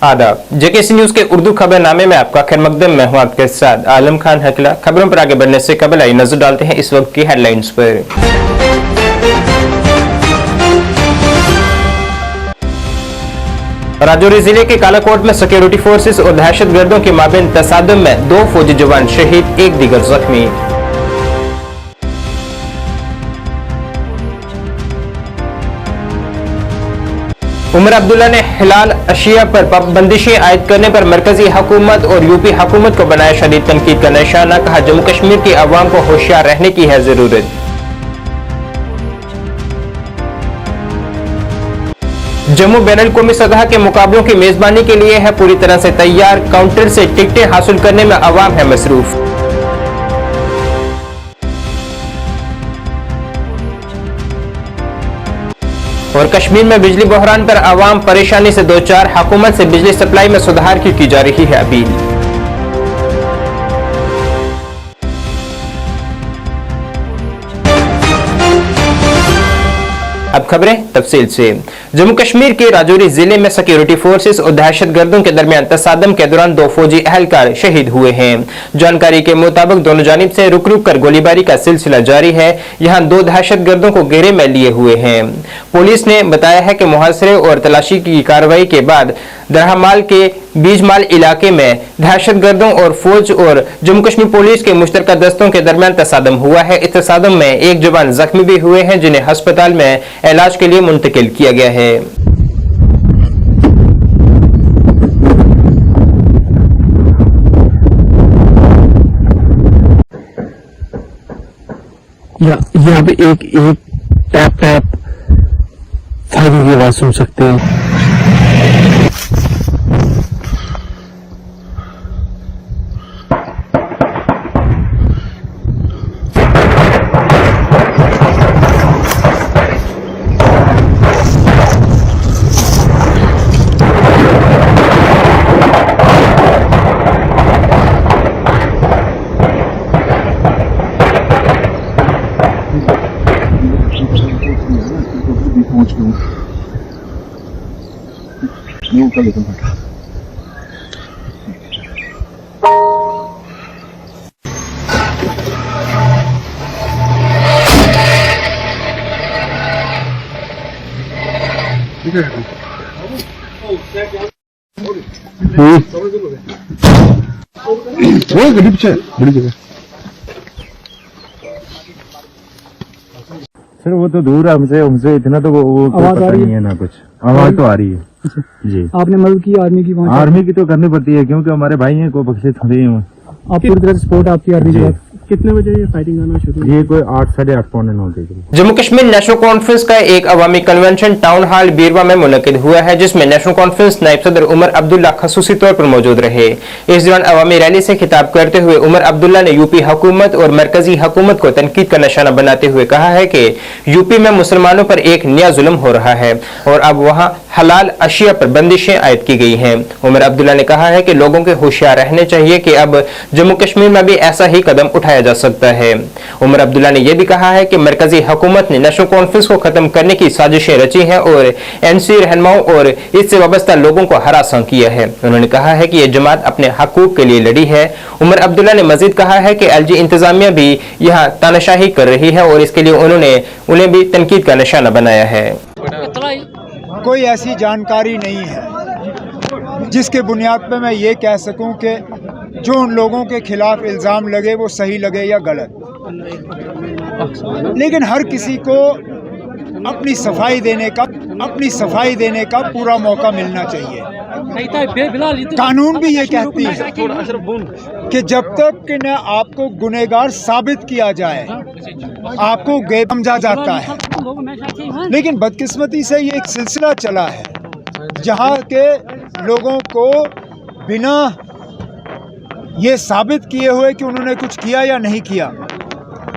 आदाब, JKC news के उर्दू खबरनामे में आपका खैर मकदम। मैं हूं आपके साथ आलम खान हकला। खबरों पर आगे बढ़ने से कबल आई नजर डालते हैं इस वक्त की हेडलाइंस पर। राजौरी जिले के कालाकोट में सिक्योरिटी फोर्सेस और दहशतगर्दों के माबैन तसादम में 2 फौजी जवान शहीद, 1 दीगर जख्मी। उमर अब्दुल्ला ने हलाल अशिया पर बंदिशें आयद करने पर मरकजी हुकूमत और यूपी हुकूमत को बनाया शदीद तनकीद का निशाना। कहा, जम्मू कश्मीर की अवाम को होशियार रहने की है जरूरत। जम्मू बैनुल-अक़वामी सतह के मुकाबलों की मेजबानी के लिए है पूरी तरह से तैयार। काउंटर से टिकटें हासिल करने में अवाम है मसरूफ। और कश्मीर में बिजली बहरान पर अवाम परेशानी से 2-4, हुकूमत से बिजली सप्लाई में सुधार की जा रही है अपील। अब खबरें तफसील से। जम्मू कश्मीर के राजौरी जिले में सिक्योरिटी फोर्सेस और दहशतगर्दों के दरमियान तसादम के दौरान 2 फौजी एहलकार शहीद हुए हैं। जानकारी के मुताबिक दोनों जानिब से रुक रुक कर गोलीबारी का सिलसिला जारी है। यहां 2 दहशतगर्दों को घेरे में लिए हुए हैं। पुलिस ने बताया है कि मुहासरे और तलाशी की कार्रवाई के बाद दरहमाल के बीजमाल इलाके में दहशतगर्दों और फौज और जम्मू कश्मीर पुलिस के मुश्तरका दस्तों के दरमियान तसादम हुआ है। इस तसादम में 1 जवान जख्मी भी हुए हैं, जिन्हें अस्पताल में इलाज के लिए मुंतकिल किया गया है। यहाँ पे एक टैप टैप फायरिंग की आवाज सुन सकते हैं। वो गरीब पीछे बड़ी जगह सर, वो तो दूर है हमसे इतना तो वो पता नहीं है ना कुछ। आवाज तो आ रही है जी। आपने मदद की आर्मी की? आर्मी की तो करनी पड़ती है क्योंकि हमारे भाई हैं, कोई बख्शे थोड़ी हैं। आप पूरी तरह से सपोर्ट आपकी आर्मी की? कितने बजे ये फाइटिंग आना शुरू? ये कोई 8, साढ़े 8, पौने 9 बजे। जम्मू कश्मीर नेशनल कॉन्फ्रेंस का एक अवामी कन्वेंशन टाउन हॉल बीरवा में मुनक्किद हुआ है, जिसमें नेशनल कॉन्फ्रेंस नायब सदर उमर अब्दुल्ला खसूसी तौर पर मौजूद रहे। इस दौरान अवामी रैली से खिताब करते हुए उमर अब्दुल्ला ने यूपी हुकूमत और मरकजी हुकूमत को तनकीद का निशाना बनाते हुए कहा है कि यूपी में मुसलमानों पर एक नया जुल्म हो रहा है और अब वहां हलाल अशिया पर बंदिशें आयद की गई हैं। उमर अब्दुल्ला ने कहा है कि लोगों के होशियार रहने चाहिए कि अब जम्मू कश्मीर में भी ऐसा ही कदम उठाया जा सकता है। उमर अब्दुल्ला ने यह भी कहा है कि मरकजी हुकूमत ने नेशनल कॉन्फ्रेंस को खत्म करने की साजिशें रची हैं और एनसी रहनुमाओं और इससे वाबस्ता लोगों को हरासा किया है। उन्होंने कहा है कि यह जमात अपने हकूक के लिए लड़ी है। उमर अब्दुल्ला ने मजीद कहा है कि एलजी इंतजामिया भी यहाँ तानाशाही कर रही है और इसके लिए उन्हें भी तनकीद का निशाना बनाया है। कोई ऐसी जानकारी नहीं है जिसके बुनियाद पर मैं ये कह सकूं कि जो उन लोगों के खिलाफ इल्ज़ाम लगे वो सही लगे या गलत, लेकिन हर किसी को अपनी सफाई देने का पूरा मौका मिलना चाहिए। कानून भी ये कहती है कि जब तक कि न आपको गुनहगार साबित किया जाए आपको गैर समझा जाता है। लेकिन बदकिस्मती से ये एक सिलसिला चला है जहाँ के लोगों को बिना ये साबित किए हुए कि उन्होंने कुछ किया या नहीं किया,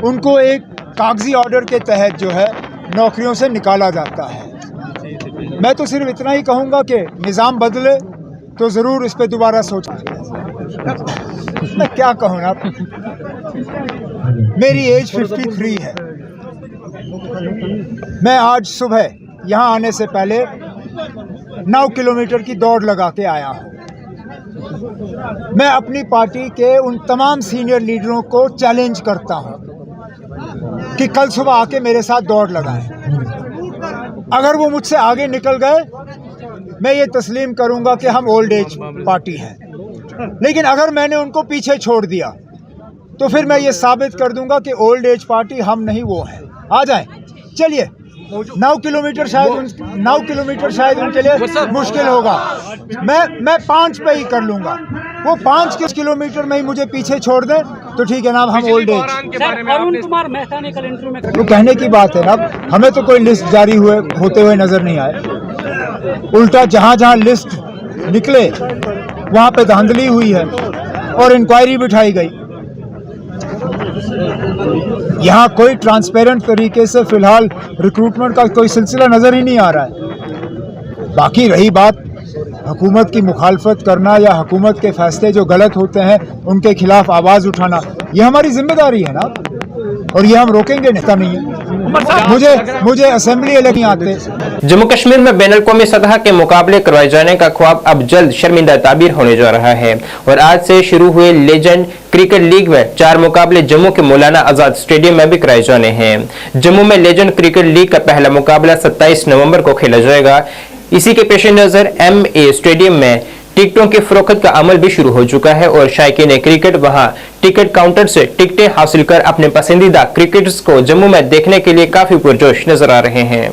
उनको एक कागजी ऑर्डर के तहत जो है नौकरियों से निकाला जाता है। मैं तो सिर्फ इतना ही कहूँगा कि निज़ाम बदले तो ज़रूर इस पर दोबारा सोचें। मैं क्या कहूँ ना, मेरी एज 53 है। मैं आज सुबह यहाँ आने से पहले 9 किलोमीटर की दौड़ लगा के आया हूँ। मैं अपनी पार्टी के उन तमाम सीनियर लीडरों को चैलेंज करता हूँ कि कल सुबह आके मेरे साथ दौड़ लगाएं। अगर वो मुझसे आगे निकल गए, मैं ये तस्लीम करूँगा कि हम ओल्ड एज पार्टी हैं। लेकिन अगर मैंने उनको पीछे छोड़ दिया तो फिर मैं ये साबित कर दूंगा कि ओल्ड एज पार्टी हम नहीं वो है। आ जाएं, चलिए। 9 किलोमीटर शायद उनके लिए मुश्किल होगा। मैं 5 पे ही कर लूंगा। वो 5 किलोमीटर में ही मुझे पीछे छोड़ दें तो ठीक है ना, हम ओल्ड एज। अरुण कुमार मेहता ने कल इंटरव्यू में तो कहने की बात है ना, हमें तो कोई लिस्ट जारी होते हुए नजर नहीं आए। उल्टा जहां जहां लिस्ट निकले वहां पे धांधली हुई है और इंक्वायरी बिठाई गई। यहाँ कोई ट्रांसपेरेंट तरीके से फिलहाल रिक्रूटमेंट का कोई सिलसिला नजर ही नहीं आ रहा है। बाकी रही बात हुकूमत की मुखालफत करना या हुकूमत के फैसले जो गलत होते हैं उनके खिलाफ आवाज उठाना, ये हमारी जिम्मेदारी है ना, और ये हम रोकेंगे नहीं है। मुझे असेंबली इलेक्शन नहीं आते। जम्मू कश्मीर में बैनुल-अक़वामी सतह के मुकाबले करवाए जाने का ख्वाब अब जल्द शर्मिंदा ताबीर होने जा रहा है और आज से शुरू हुए लेजेंड क्रिकेट लीग में 4 मुकाबले जम्मू के मौलाना आजाद स्टेडियम में भी कराए जाने हैं। जम्मू में लेजेंड क्रिकेट लीग का पहला मुकाबला 27 नवंबर को खेला जाएगा। इसी के पेश नजर MA स्टेडियम में टिकटों की फरोख्त का अमल भी शुरू हो चुका है और शायकीन क्रिकेट वहां टिकट काउंटर से टिकटें हासिल कर अपने पसंदीदा क्रिकेटर्स को जम्मू में देखने के लिए काफी पुरजोश नजर आ रहे हैं।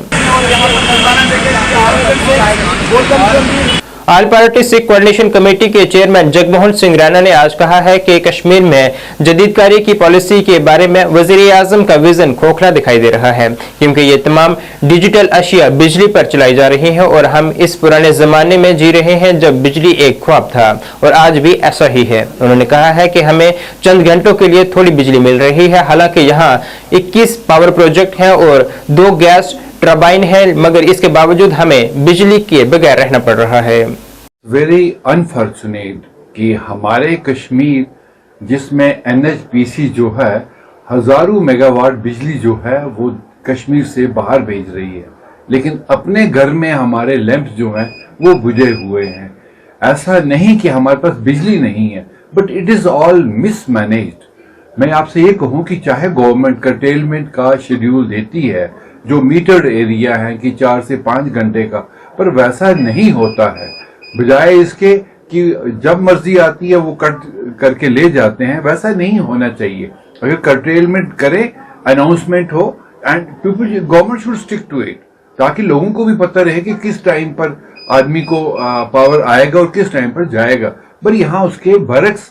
All party Sikh coordination committee के चेयरमैन जगमोहन सिंह राणा ने आज कहा है कि कश्मीर में जदीदकारी की पॉलिसी के बारे में वज़ीर-ए-आज़म का विजन खोखला दिखाई दे रहा है, क्योंकि ये तमाम डिजिटल अशिया बिजली पर चलाई जा रही हैं और हम इस पुराने जमाने में जी रहे हैं जब बिजली एक ख्वाब था और आज भी ऐसा ही है। उन्होंने कहा है कि हमें चंद घंटों के लिए थोड़ी बिजली मिल रही है, हालांकि यहाँ 21 पावर प्रोजेक्ट हैं और 2 गैस टर्बाइन है, मगर इसके बावजूद हमें बिजली के बगैर रहना पड़ रहा है। वेरी अनफॉर्चुनेट कि हमारे कश्मीर जिसमें NHPC जो है हजारों मेगावाट बिजली जो है वो कश्मीर से बाहर भेज रही है, लेकिन अपने घर में हमारे लैंप जो हैं वो बुझे हुए हैं। ऐसा नहीं कि हमारे पास बिजली नहीं है, but it is all mismanaged. मैं आपसे ये कहूं कि चाहे गवर्नमेंट कर्टेलमेंट का शेड्यूल देती है जो मीटर्ड एरिया है कि 4 से 5 घंटे का, पर वैसा नहीं होता है। बजाय इसके कि जब मर्जी आती है वो कट करके ले जाते हैं, वैसा नहीं होना चाहिए। अगर कर्टेलमेंट करे, अनाउंसमेंट हो, and people government should stick to it, ताकि लोगों को भी पता रहे कि किस टाइम पर आदमी को पावर आएगा और किस टाइम पर जाएगा। पर यहाँ उसके बरक्स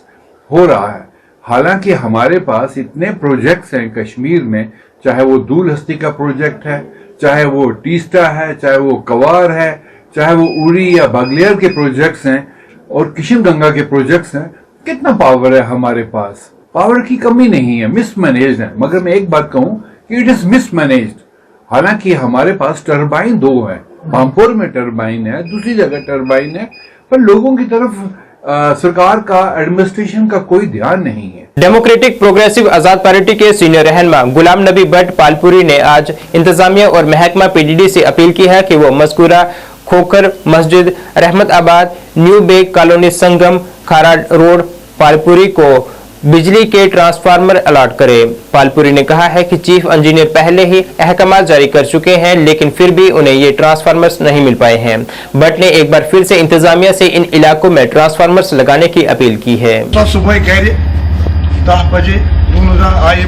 हो रहा है। हालांकि हमारे पास इतने प्रोजेक्ट्स हैं कश्मीर में, चाहे वो दूल हस्ती का प्रोजेक्ट है, चाहे वो टीस्टा है, चाहे वो कवार है, चाहे वो उड़ी या बागलियर के प्रोजेक्ट्स हैं और किशन गंगा के प्रोजेक्ट्स हैं। कितना पावर है हमारे पास, पावर की कमी नहीं है, मिसमैनेज्ड है। मगर मैं एक बात कहूं कि इट इज मिसमैनेज्ड। हालांकि हमारे पास टर्बाइन 2 है, पामपुर में टर्बाइन है, दूसरी जगह टर्बाइन है, पर लोगों की तरफ सरकार का एडमिनिस्ट्रेशन का कोई ध्यान नहीं है। डेमोक्रेटिक प्रोग्रेसिव आजाद पार्टी के सीनियर रहनुमा गुलाम नबी भट्ट पालपुरी ने आज इंतजामिया और महकमा PDD से अपील की है कि वो मज़कूरा खोखर मस्जिद, रहमत आबाद, न्यू बेग कॉलोनी, संगम, खारा रोड, पालपुरी को बिजली के ट्रांसफार्मर अलॉट करे। पालपुरी ने कहा है कि चीफ इंजीनियर पहले ही अहकाम जारी कर चुके हैं, लेकिन फिर भी उन्हें ये ट्रांसफार्मर्स नहीं मिल पाए हैं। भट्ट ने एक बार फिर से इंतजामिया से इन इलाकों में ट्रांसफार्मर्स लगाने की अपील की है। सुबह 10 बजे आये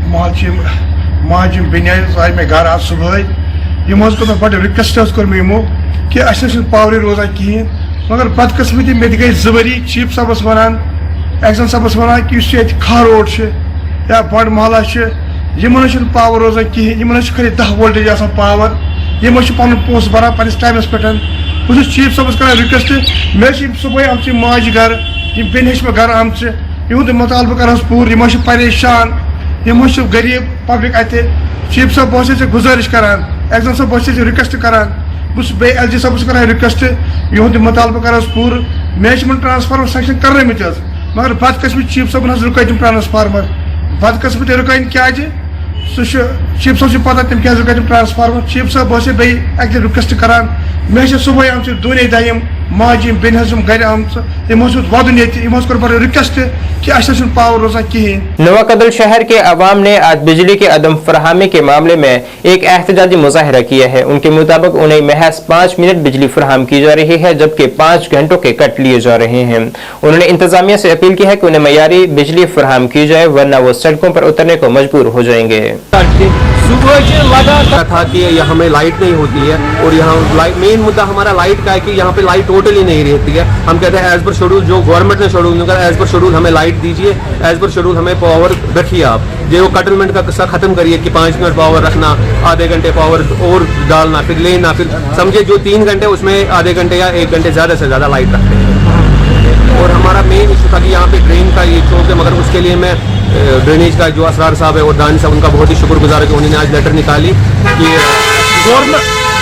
माज आये मे घर आज सुबह बड़े रिक्वेस्ट कमो कि पावर रोजान कहें, मगर बदकस्मती मे गई 2 वरी चीफ साहबस वन एक्शन साहबस वन कि खा रोड या बड़ महला इन पावर रोजान कहें, इन खाली 10 वोल्टेज पावर, यम पन पोस भरान पन्नस टाइमस पे। बहुत चीफ साहबस कर रिक्वेस्ट, मे सुबह आम माज घर बेन मे घर आम इहुद मुतालबा कर पूर, यम परेशान, यम गरीब पब्लिक अत। चीफ साहब बहुत गुजारिश करान, एक्शन साहब बहुत रिक्वेस्ट करान, बे LG साहब कर रिक्वेस्ट इहुद मुतालबा कर पूर। मे ट्रांसफार्मर सेक्शन कर मगर बदकस्मती चीफ साहब रुक तम ट्रांसफार्मर। बदकस्मती रुकान क्या चीफ साहब पता तम क्या रुक ट्रांसफार्मर। चीफ साहब बहुत बे रिक्वेस्ट करान मे सुबह आम दोने दायम माजी बेन गर आम तमो वदन ये बड़ रिक्वेस्ट कि अस पावर रोजान कहें। नवाकदल शहर के अवाम ने आज बिजली के अदम फराहमी के मामले में एक एहतजाजी मुजाहरा किया है। उनके मुताबिक उन्हें महज 5 मिनट बिजली फराहम की जा रही है, जबकि 5 घंटों के कट लिए जा रहे हैं। उन्होंने इंतजामिया से अपील की है कि उन्हें मयारी बिजली फराहम की जाए, वरना वो सड़कों पर उतरने को मजबूर हो जाएंगे। सुबह लगा था कि यहाँ हमें लाइट नहीं होती है, और यहाँ मेन मुद्दा हमारा लाइट का है कि यहाँ पे लाइट टोटली नहीं रहती है। हम कहते हैं एज पर शेड्यूल, जो गवर्नमेंट ने शेड्यूल निकाला एज पर शेड्यूल हमें लाइट दीजिए, एज पर शेड्यूल हमें पावर रखिए। आप जो कटलमेंट का किस्सा खत्म करिए कि 5 मिनट पावर रखना, आधे घंटे पावर और डालना, फिर लेना, फिर समझे जो 3 घंटे उसमें आधे घंटे या 1 घंटे ज़्यादा से ज़्यादा लाइट रखते हैं। और हमारा मेन इशू था कि यहाँ पे ड्रेन का ये चौक है, मगर उसके लिए मैं ड्रेनेज का जो असरार साहब है और दानी साहब, उनका बहुत ही शुक्रगुजार है कि उन्होंने आज लेटर निकाली कि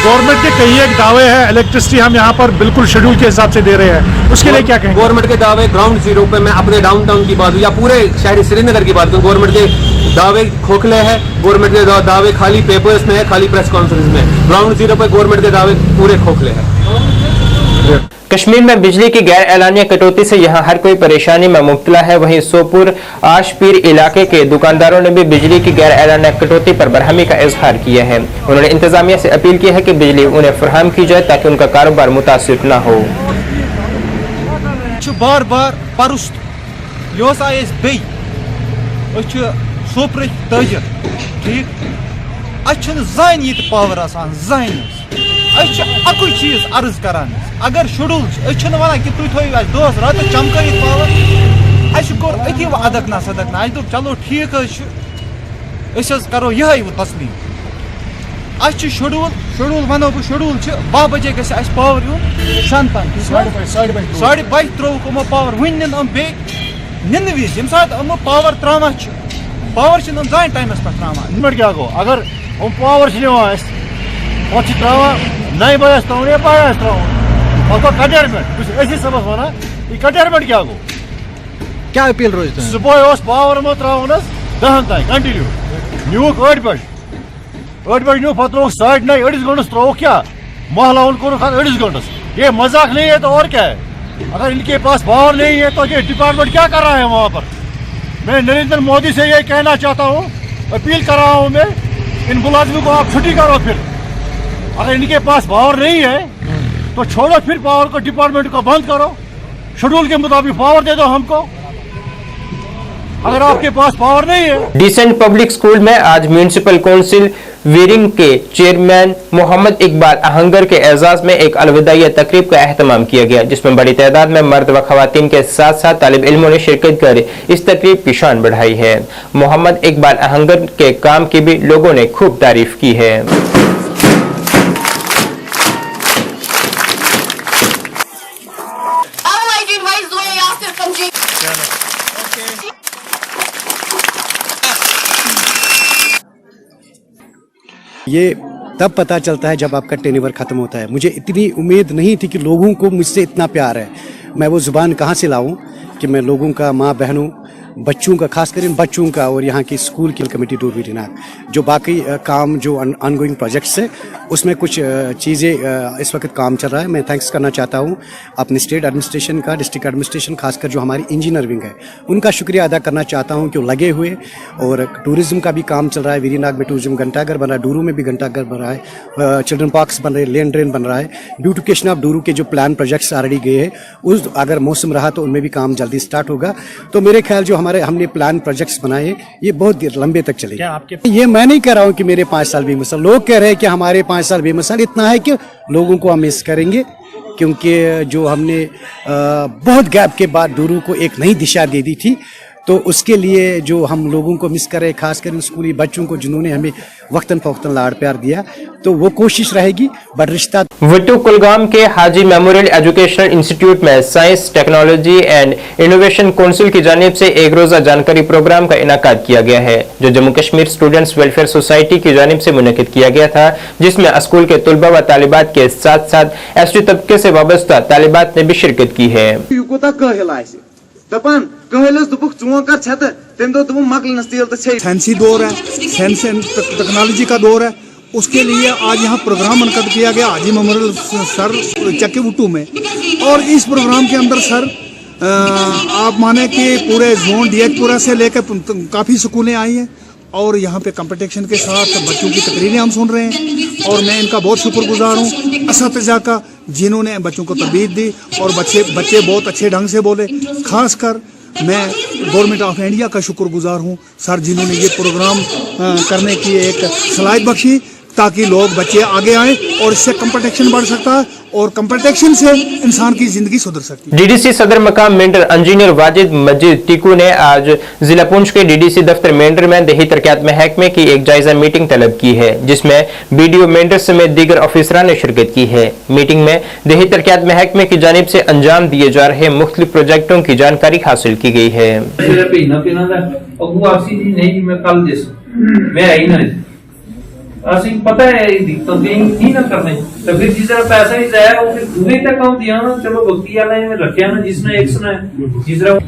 गवर्नमेंट के कई एक दावे हैं, इलेक्ट्रिसिटी हम यहाँ पर बिल्कुल शेड्यूल के हिसाब से दे रहे हैं, उसके लिए क्या कहें? गवर्नमेंट के दावे ग्राउंड जीरो पे, मैं अपने डाउनटाउन की बात या पूरे शहरी श्रीनगर की बात करूँ, गवर्नमेंट के दावे खोखले हैं, गवर्नमेंट के दावे खाली पेपर्स में है, खाली प्रेस कॉन्फ्रेंस में। ग्राउंड जीरो पे गवर्नमेंट के दावे पूरे खोखले हैं। कश्मीर में बिजली की गैर एलानिया कटौती से यहां हर कोई परेशानी में मुब्तला है। वहीं सोपुर आशपीर इलाके के दुकानदारों ने भी बिजली की गैर एलानिया कटौती पर बरहमी का इजहार किया है। उन्होंने इंतजामिया से अपील की है कि बिजली उन्हें फराहम की जाए ताकि उनका कारोबार मुतासिर न हो। बार बार परुस्त सोपुर तजर ठीक जान ये पावर आसान जान अकु चीज अर्ज करान, अगर शेड्यूल वन कि तुम थो दोस रात चमक पावर कोर अति अदकना सदकना अस दोप चलो ठीक करो यह तस्लीम। शेड्यूल वनो बह शेड्यूल 12 बजे गस पावर यून शान तन 12:30 त्रोक यमो पावर वन निन विज यम सात यमो पावर त्रा पावर जान टाइमस पे त्रा क्या गो अगर हम पावर त्रा 9 बजे त्रा या 12 त्रा कटेरमेंट सबस वन यह कटेरमेंट क्या गो, क्या अपील रोज सुबह पावर मो त्रा 10 तान कंटिन्यू न्यूक 8 बजे न्यू पे त्रोक 9:30 अड़िस घंटस त्रोक क्या महला कोर अड़िस घंटस। ये मजाक नहीं है तो और क्या है? अगर इनके पास पावर नहीं है तो ये डिपार्टमेंट क्या कर रहा है वहाँ पर? मैं नरेंद्र मोदी से ये कहना चाहता हूँ, अपील कर रहा हूँ मैं, इन मुलाजिमों को आप छुट्टी करो। फिर अगर इनके पास पावर नहीं है तो छोड़ो, फिर पावर को डिपार्टमेंट को बंद करो, शेड्यूल के मुताबिक पावर दे दो हमको, अगर आपके पास पावर नहीं है। डिसेंट पब्लिक स्कूल में आज म्यूनिसिपल काउंसिल वीरिंग के चेयरमैन मोहम्मद इकबाल आहंगर के एजाज में एक अलविदाई तकरीब का एहतमाम किया गया, जिसमें बड़ी तादाद में मर्द व खवातीन के साथ साथ तालिब इल्मों ने शिरकत कर इस तकरीब की शान बढ़ाई है। मोहम्मद इकबाल आहंगर के काम की भी लोगों ने खूब तारीफ की है। ये तब पता चलता है जब आपका टेन्योर ख़त्म होता है। मुझे इतनी उम्मीद नहीं थी कि लोगों को मुझसे इतना प्यार है। मैं वो ज़ुबान कहाँ से लाऊं कि मैं लोगों का, माँ बहनों, बच्चों का, खासकर इन बच्चों का और यहाँ की स्कूल की कमेटी डूर वीरनाग जो बाकी काम जो ऑनगोइंग प्रोजेक्ट्स है उसमें कुछ चीज़ें इस वक्त काम चल रहा है। मैं थैंक्स करना चाहता हूँ अपने स्टेट एडमिनिस्ट्रेशन का, डिस्ट्रिक्ट एडमिनिस्ट्रेशन, खासकर जो हमारी इंजीनियर विंग है उनका शुक्रिया अदा करना चाहता हूँ कि वो लगे हुए। और टूरिज़्म का भी काम चल रहा है, वीरनाग में टूरिज़्म घंटाघर बन रहा है, डूरू में भी घंटाघर बन रहा है, चिल्ड्रन पार्क्स बन रहे हैं, लेन ड्रेन बन रहा है, ब्यूटिफिकेशन ऑफ डूरू के जो प्लान प्रोजेक्ट्स ऑलरेडी गए हैं उस अगर मौसम रहा तो उनमें भी काम जल्दी स्टार्ट होगा। तो मेरे ख्याल जो हमने प्लान प्रोजेक्ट्स बनाए ये बहुत लंबे तक चलेंगे। ये मैं नहीं कह रहा हूँ कि मेरे 5 साल बेमिसाल, लोग कह रहे हैं कि हमारे 5 साल बेमिसाल। इतना है कि लोगों को हम मिस करेंगे, क्योंकि जो हमने बहुत गैप के बाद डूरू को एक नई दिशा दे दी थी, तो उसके लिए जो हम लोगों को मिस करें, खासकर इन स्कूली बच्चों को जिन्होंने हमें वक्तन फवक्तन लाड़ प्यार दिया, तो वो कोशिश रहेगी। बट रिश्ता वट्टू कुलगाम के हाजी मेमोरियल एजुकेशनल इंस्टीट्यूट में science, technology and innovation council की जानिब से एक रोजा जानकारी प्रोग्राम का इनाकाद किया गया है, जो Jammu Kashmir students welfare society की जानिब से मुनक्किद किया गया था, जिसमें स्कूल के तुलबा व तालिबात के साथ साथ एसटी तबके से वाबस्ता तालिबात ने भी शिरकत की है। दपान कहलस दुपुक चुआ कर छत तम दो तुम मकल नस्तील तो छे फैंसी दौर है, साइंस एंड टेक्नोलॉजी का दौर है, उसके लिए आज यहाँ प्रोग्राम मुनक़द किया गया हाजी मेमोरियल सर चक्कीबुट्टू में। और इस प्रोग्राम के अंदर सर आप माने कि पूरे जोन डीएचपुरा से लेकर काफ़ी स्कूलें आई हैं और यहाँ पे कंपटीशन के साथ बच्चों की तकरीरें हम सुन रहे हैं। और मैं इनका बहुत शुक्रगुजार हूँ असातिज़ा का, जिन्होंने बच्चों को तरबीयत दी और बच्चे बहुत अच्छे ढंग से बोले। खासकर मैं गवर्नमेंट ऑफ इंडिया का शुक्रगुजार हूँ सर, जिन्होंने ये प्रोग्राम करने की एक सलाहियत बख्शी ताकि लोग बच्चे आगे आएँ और इससे कंपटीशन बढ़ सकता है और कंपटीशन से इंसान की जिंदगी सुधर सकती है। डीडीसी सदर मकाम मेंढर इंजीनियर वाजिद मजीद टीकू ने आज जिला पुंछ के डीडीसी दफ्तर मेंढर में दही तरक्यात महकमे की एक जायजा मीटिंग तलब की है, जिसमें बीडीओ मेंढर समेत दीगर अफसरान ने शिरकत की है। मीटिंग में दही तरक्यात महकमे की जानिब से अंजाम दिए जा रहे मुख्तलिफ प्रोजेक्टों की जानकारी हासिल की गई है। पता है दिक्कत नहीं ना करने तो फिर जिस तरह पैसा ही जाया वो फिर दूसरे तक काम दिया ना, चलो भक्ति वाला में रखा ना जिसने एक सुना जिस तरह,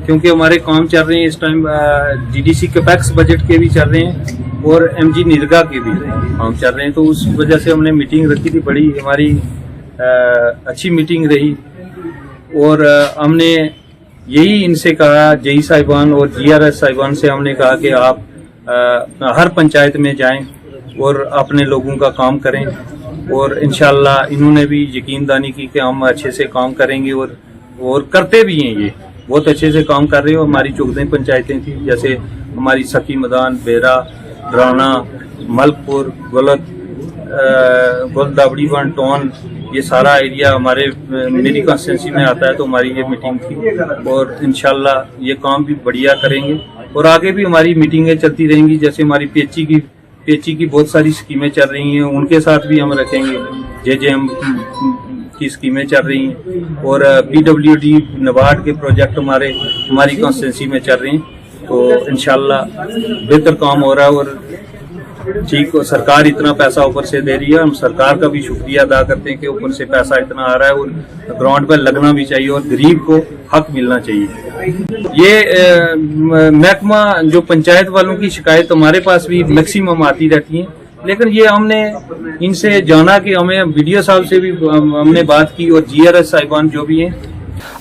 क्योंकि हमारे काम चल रहे हैं इस टाइम डीडीसी कैपेक्स बजट के भी चल रहे हैं और एमजी निरगा के भी काम चल रहे हैं। तो उस वजह से हमने मीटिंग रखी थी, बड़ी हमारी अच्छी मीटिंग रही और हमने यही इनसे कहा, जेई साहिबान और जीआरएस साहिबान से हमने कहा कि आप हर पंचायत में जाएं और अपने लोगों का काम करें और इंशाल्लाह इन्होंने भी यकीनदानी की कि हम अच्छे से काम करेंगे और करते भी हैं। ये बहुत अच्छे से काम कर रहे हो। हमारी 14 पंचायतें थी, जैसे हमारी सखी मैदान, बेरा, ड्राना, मलकपुर, गुलदावड़ी वन, टोन, ये सारा एरिया हमारे मेरी कॉन्स्टिट्यूंसी में आता है। तो हमारी ये मीटिंग थी और इंशाल्लाह ये काम भी बढ़िया करेंगे और आगे भी हमारी मीटिंगें चलती रहेंगी। जैसे हमारी पेची की बहुत सारी स्कीमें चल रही हैं, उनके साथ भी हम रखेंगे। जेजेएम की स्कीमें चल रही हैं और पीडब्ल्यूडी नबार्ड के प्रोजेक्ट हमारी कॉन्स्टिट्यूंसी में चल रहे हैं। तो इंशाल्लाह बेहतर काम हो रहा है और ठीक, सरकार इतना पैसा ऊपर से दे रही है। हम सरकार का भी शुक्रिया अदा करते हैं कि ऊपर से पैसा इतना आ रहा है और ग्राउंड पर लगना भी चाहिए और गरीब को हक मिलना चाहिए। ये महकमा जो पंचायत वालों की शिकायत हमारे पास भी मैक्सिमम आती रहती है, लेकिन ये हमने इनसे जाना कि हमें वीडियो साहब से भी हमने बात की और जीआरएस साहिबान जो भी हैं।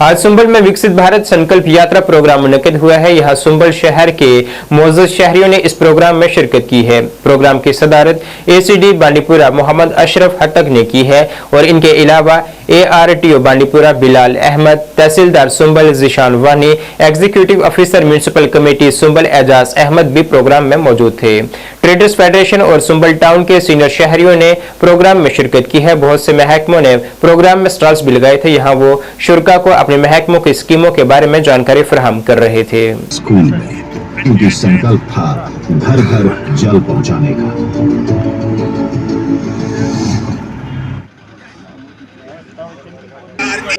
आज सुंबल में विकसित भारत संकल्प यात्रा प्रोग्राम मुनक्किद हुआ है। यहाँ सुंबल शहर के मोअज़्ज़ज़ शहरियों ने इस प्रोग्राम में शिरकत की है। प्रोग्राम की सदारत एसीडी बांडीपुरा मोहम्मद अशरफ हटक ने की है और इनके अलावा ARTO बांडीपुरा बिलाल अहमद, तहसीलदार Sumbal Zeeshan Wani, executive officer municipal committee Sumbal Ejaz Ahmad भी प्रोग्राम में मौजूद थे। ट्रेडर्स फेडरेशन और सुंबल टाउन के सीनियर शहरियों ने प्रोग्राम में शिरकत की है। बहुत से महकमों ने प्रोग्राम में स्टॉल्स भी लगाए थे। यहाँ वो शुरका को अपने महकमों की स्कीमों के बारे में जानकारी फराहम कर रहे थे। स्कूल में उनकी संकल्प था घर घर जल पहुंचाने का।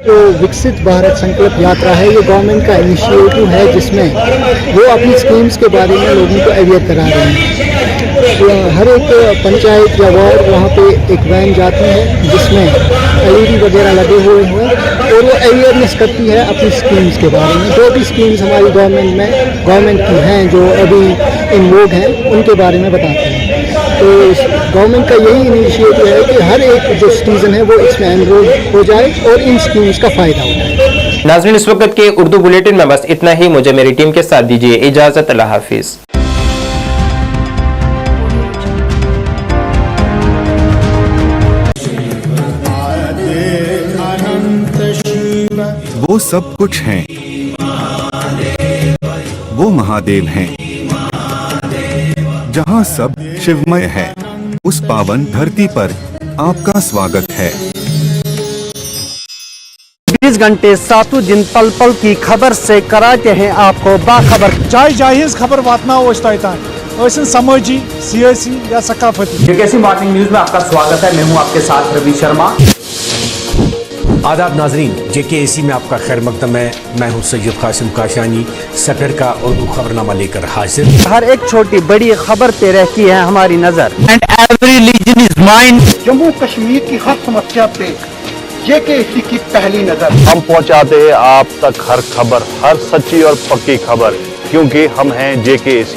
जो विकसित भारत संकल्प यात्रा है, ये गवर्नमेंट का इनिशिएटिव है जिसमें वो अपनी स्कीम्स के बारे में लोगों को अवेयर करा रहे हैं। तो हर एक पंचायत या वार्ड वहाँ पे एक वैन जाती है जिसमें LED वगैरह लगे हुए हैं और वो अवेयरनेस करती है अपनी स्कीम्स के बारे में। जो भी स्कीम्स हमारी गवर्नमेंट की हैं जो अभी इन वोग हैं उनके बारे में बताते हैं। तो गवर्नमेंट का यही इनिशिएटिव है कि हर एक जो सिटीजन है वो इसमें एनरोल हो जाए और इन स्कीम्स का फायदा उठाए। नाज़रीन, इस वक्त के उर्दू बुलेटिन में बस इतना ही। मुझे मेरी टीम के साथ दीजिए इजाजत। अल्लाह हाफिज। वो सब कुछ हैं, वो महादेव हैं, जहाँ सब शिवमय है। उस पावन धरती पर आपका स्वागत है। 20 घंटे 7 दिन पल पल की खबर से कराते हैं आपको बाखबर। चाहे जायज खबर वातना समाजी, सियासी या सकाफती। जेकेसी मॉर्निंग न्यूज में आपका स्वागत है। मैं हूं आपके साथ रवि शर्मा। आदाब नाजरीन, JKAC में आपका खैर मकदम है। मैं हूं सैयद कासिम काशानी, सटर का उर्दू खबरनामा लेकर हाजिर। हर एक छोटी बड़ी खबर पे रहती है हमारी नजर। And every region is mine. Jammu Kashmir की हर समस्या पे JKAC की पहली नजर। हम पहुंचाते हैं आप तक हर खबर, हर सच्ची और पक्की खबर, क्योंकि हम हैं JKAC।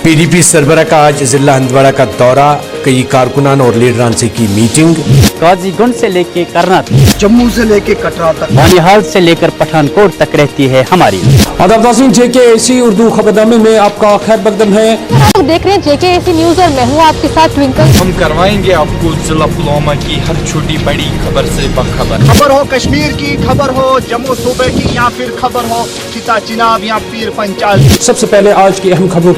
PDP सरबराह का आज जिला हंदवाड़ा का दौरा। कई कारकुनान और लीडरान से की मीटिंग। गाजीगुंड से लेके करनाल, जम्मू से लेके कटरा तक, बानिहाल से लेकर पठानकोट तक रहती है हमारी। आदाब नाज़रीन, JKAC उर्दू खबरनामे में आपका खैर मकदम है। आप देख रहे हैं JKAC न्यूज और मैं हूँ आपके साथ ट्विंकल। हम करवाएंगे आपको जिला पुलवामा की हर छोटी बड़ी खबर से बाखबर। खबर हो कश्मीर की, खबर हो जम्मू सूबे की, या फिर खबर हो चिता चिनाब या पीर पंचाल। सबसे पहले आज की अहम खबरों